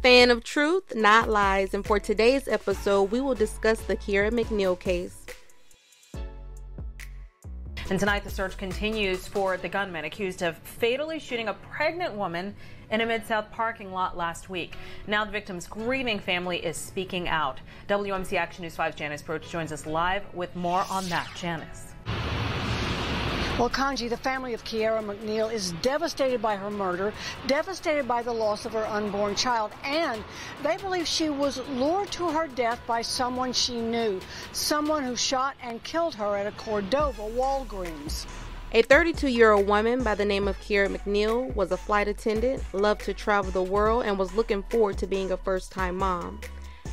fan of truth, not lies, and for today's episode, we will discuss the Kiera McNeil case. And tonight, the search continues for the gunman accused of fatally shooting a pregnant woman in a Mid-South parking lot last week. Now the victim's grieving family is speaking out. WMC Action News 5's Janice Broach joins us live with more on that. Janice. Well, Kanji, the family of Kiera McNeil is devastated by her murder, devastated by the loss of her unborn child, and they believe she was lured to her death by someone she knew, someone who shot and killed her at a Cordova Walgreens. A 32-year-old woman by the name of Kiera McNeil was a flight attendant, loved to travel the world, and was looking forward to being a first-time mom.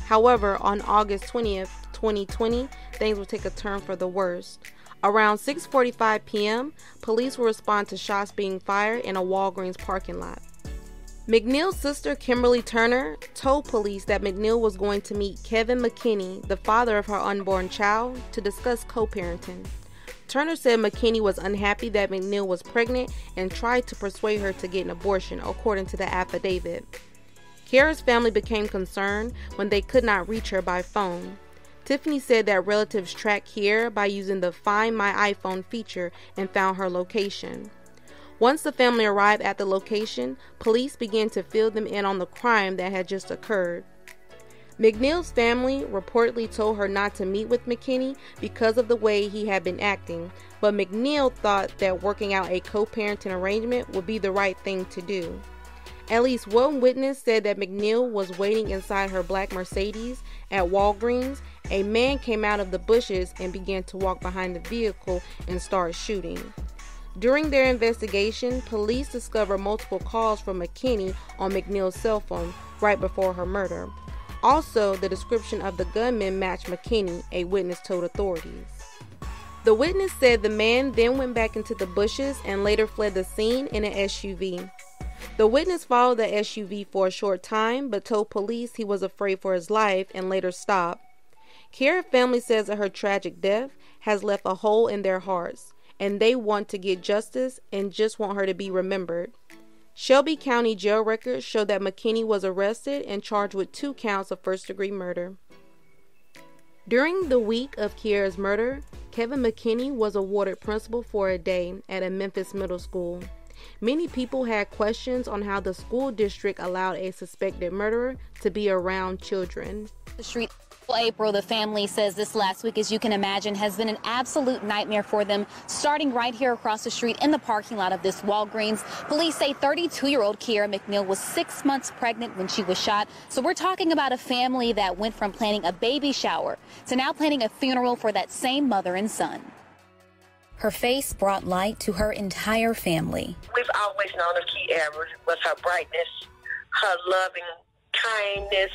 However, on August 20th, 2020, things would take a turn for the worst. Around 6:45 p.m., police will respond to shots being fired in a Walgreens parking lot. McNeil's sister, Kimberly Turner, told police that McNeil was going to meet Kevin McKinney, the father of her unborn child, to discuss co-parenting. Turner said McKinney was unhappy that McNeil was pregnant and tried to persuade her to get an abortion, according to the affidavit. Kiera's family became concerned when they could not reach her by phone. Tiffany said that relatives tracked Kiera by using the Find My iPhone feature and found her location. Once the family arrived at the location, police began to fill them in on the crime that had just occurred. McNeil's family reportedly told her not to meet with McKinney because of the way he had been acting, but McNeil thought that working out a co-parenting arrangement would be the right thing to do. At least one witness said that McNeil was waiting inside her black Mercedes at Walgreens. A man came out of the bushes and began to walk behind the vehicle and start shooting. During their investigation, police discovered multiple calls from McKinney on McNeil's cell phone right before her murder. Also, the description of the gunman matched McKinney, a witness told authorities. The witness said the man then went back into the bushes and later fled the scene in an SUV. The witness followed the SUV for a short time but told police he was afraid for his life and later stopped. Kiera's family says that her tragic death has left a hole in their hearts, and they want to get justice and just want her to be remembered. Shelby County jail records show that McKinney was arrested and charged with 2 counts of first-degree murder. During the week of Kiera's murder, Kevin McKinney was awarded principal for a day at a Memphis middle school. Many people had questions on how the school district allowed a suspected murderer to be around children. The street. April, the family says this last week, as you can imagine, has been an absolute nightmare for them, starting right here across the street in the parking lot of this Walgreens. Police say 32-year-old Kiera McNeil was 6 months pregnant when she was shot. So we're talking about a family that went from planning a baby shower to now planning a funeral for that same mother and son. Her face brought light to her entire family. We've always known of Kiera was her brightness, her loving kindness,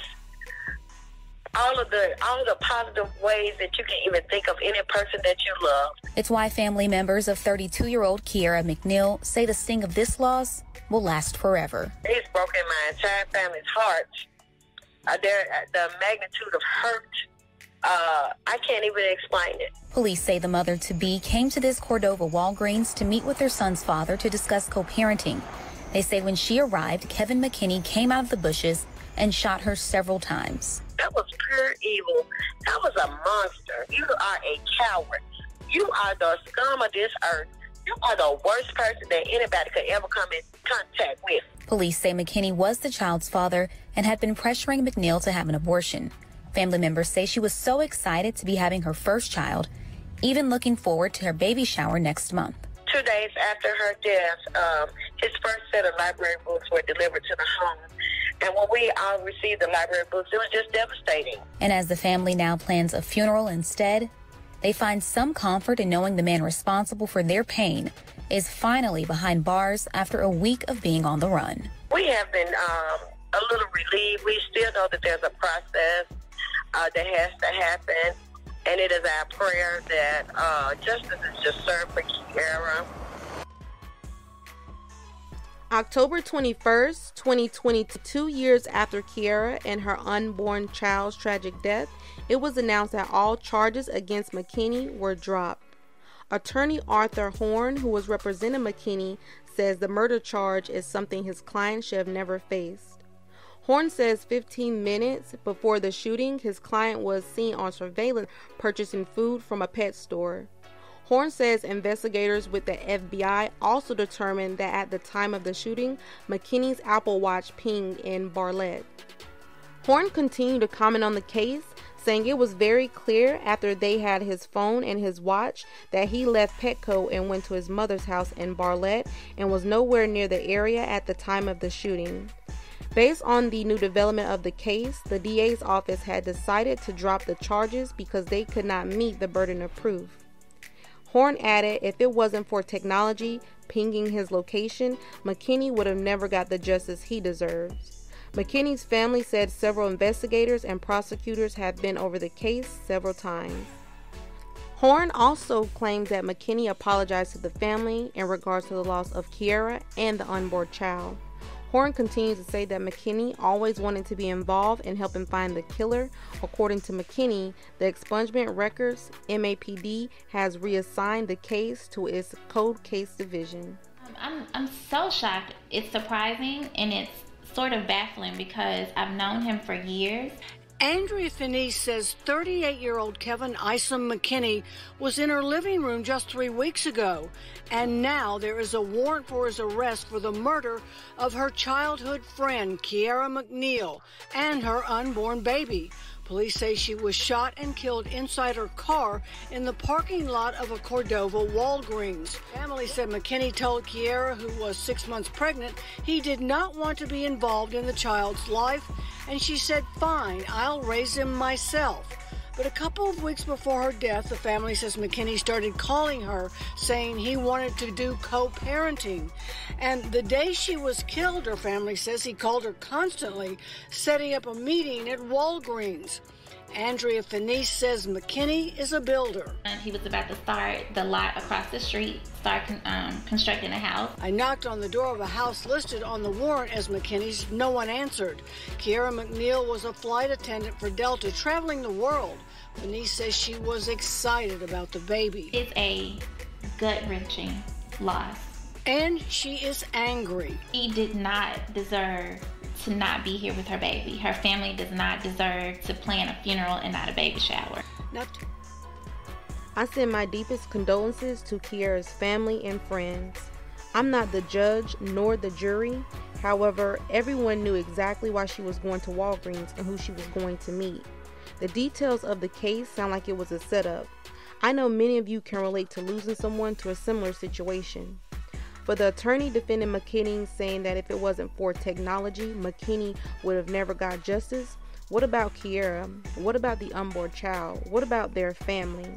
all of the positive ways that you can even think of any person that you love. It's why family members of 32-year-old Kiera McNeil say the sting of this loss will last forever. It's broken my entire family's heart. The magnitude of hurt, I can't even explain it. Police say the mother-to-be came to this Cordova Walgreens to meet with her son's father to discuss co-parenting. They say when she arrived, Kevin McKinney came out of the bushes and shot her several times. That was pure evil. That was a monster. You are a coward. You are the scum of this earth. You are the worst person that anybody could ever come in contact with. Police say McKinney was the child's father and had been pressuring McNeil to have an abortion. Family members say she was so excited to be having her first child, even looking forward to her baby shower next month. 2 days after her death, his first set of library books were delivered to the home. And when we all received the library books, it was just devastating. And as the family now plans a funeral instead, they find some comfort in knowing the man responsible for their pain is finally behind bars after a week of being on the run. We have been a little relieved. We still know that there's a process that has to happen. And it is our prayer that justice is just served for Kiera. October 21st, 2020, 2 years after Kiera and her unborn child's tragic death, it was announced that all charges against McKinney were dropped. Attorney Arthur Horn, who was representing McKinney, says the murder charge is something his client should have never faced. Horn says 15 minutes before the shooting, his client was seen on surveillance purchasing food from a pet store. Horn says investigators with the FBI also determined that at the time of the shooting, McKinney's Apple Watch pinged in Bartlett. Horn continued to comment on the case, saying it was very clear after they had his phone and his watch that he left Petco and went to his mother's house in Bartlett and was nowhere near the area at the time of the shooting. Based on the new development of the case, the DA's office had decided to drop the charges because they could not meet the burden of proof. Horn added if it wasn't for technology pinging his location, McKinney would have never got the justice he deserves. McKinney's family said several investigators and prosecutors have been over the case several times. Horn also claims that McKinney apologized to the family in regards to the loss of Kiera and the unborn child. Horn continues to say that McKinney always wanted to be involved in helping find the killer. According to McKinney, the Expungement Records MAPD has reassigned the case to its Cold Case Division. I'm so shocked. It's surprising and it's sort of baffling because I've known him for years. Andrea Finney says 38-year-old Kevin Isom McKinney was in her living room just 3 weeks ago, and now there is a warrant for his arrest for the murder of her childhood friend, Kiera McNeil, and her unborn baby. Police say she was shot and killed inside her car in the parking lot of a Cordova Walgreens. Family said McKinney told Kiera, who was 6 months pregnant, he did not want to be involved in the child's life, and she said, "Fine, I'll raise him myself." But a couple of weeks before her death, the family says McKinney started calling her, saying he wanted to do co-parenting. And the day she was killed, her family says he called her constantly, setting up a meeting at Walgreens. Andrea Finney says McKinney is a builder. And he was about to start the lot across the street, start constructing a house. I knocked on the door of a house listed on the warrant as McKinney's. No one answered. Kiera McNeil was a flight attendant for Delta, traveling the world. Finney says she was excited about the baby. It's a gut-wrenching loss. And she is angry. He did not deserve to not be here with her baby. Her family does not deserve to plan a funeral and not a baby shower. I send my deepest condolences to Kiera's family and friends. I'm not the judge nor the jury. However, everyone knew exactly why she was going to Walgreens and who she was going to meet. The details of the case sound like it was a setup. I know many of you can relate to losing someone to a similar situation. For the attorney defending McKinney, saying that if it wasn't for technology, McKinney would have never got justice. What about Kiera? What about the unborn child? What about their family?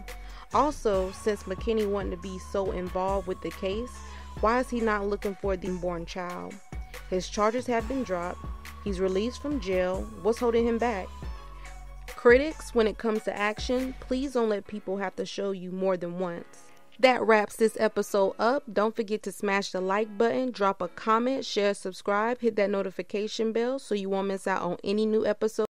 Also, since McKinney wanted to be so involved with the case, why is he not looking for the unborn child? His charges have been dropped. He's released from jail. What's holding him back? Critics, when it comes to action, please don't let people have to show you more than once. That wraps this episode up. Don't forget to smash the like button, drop a comment, share, subscribe, hit that notification bell so you won't miss out on any new episodes.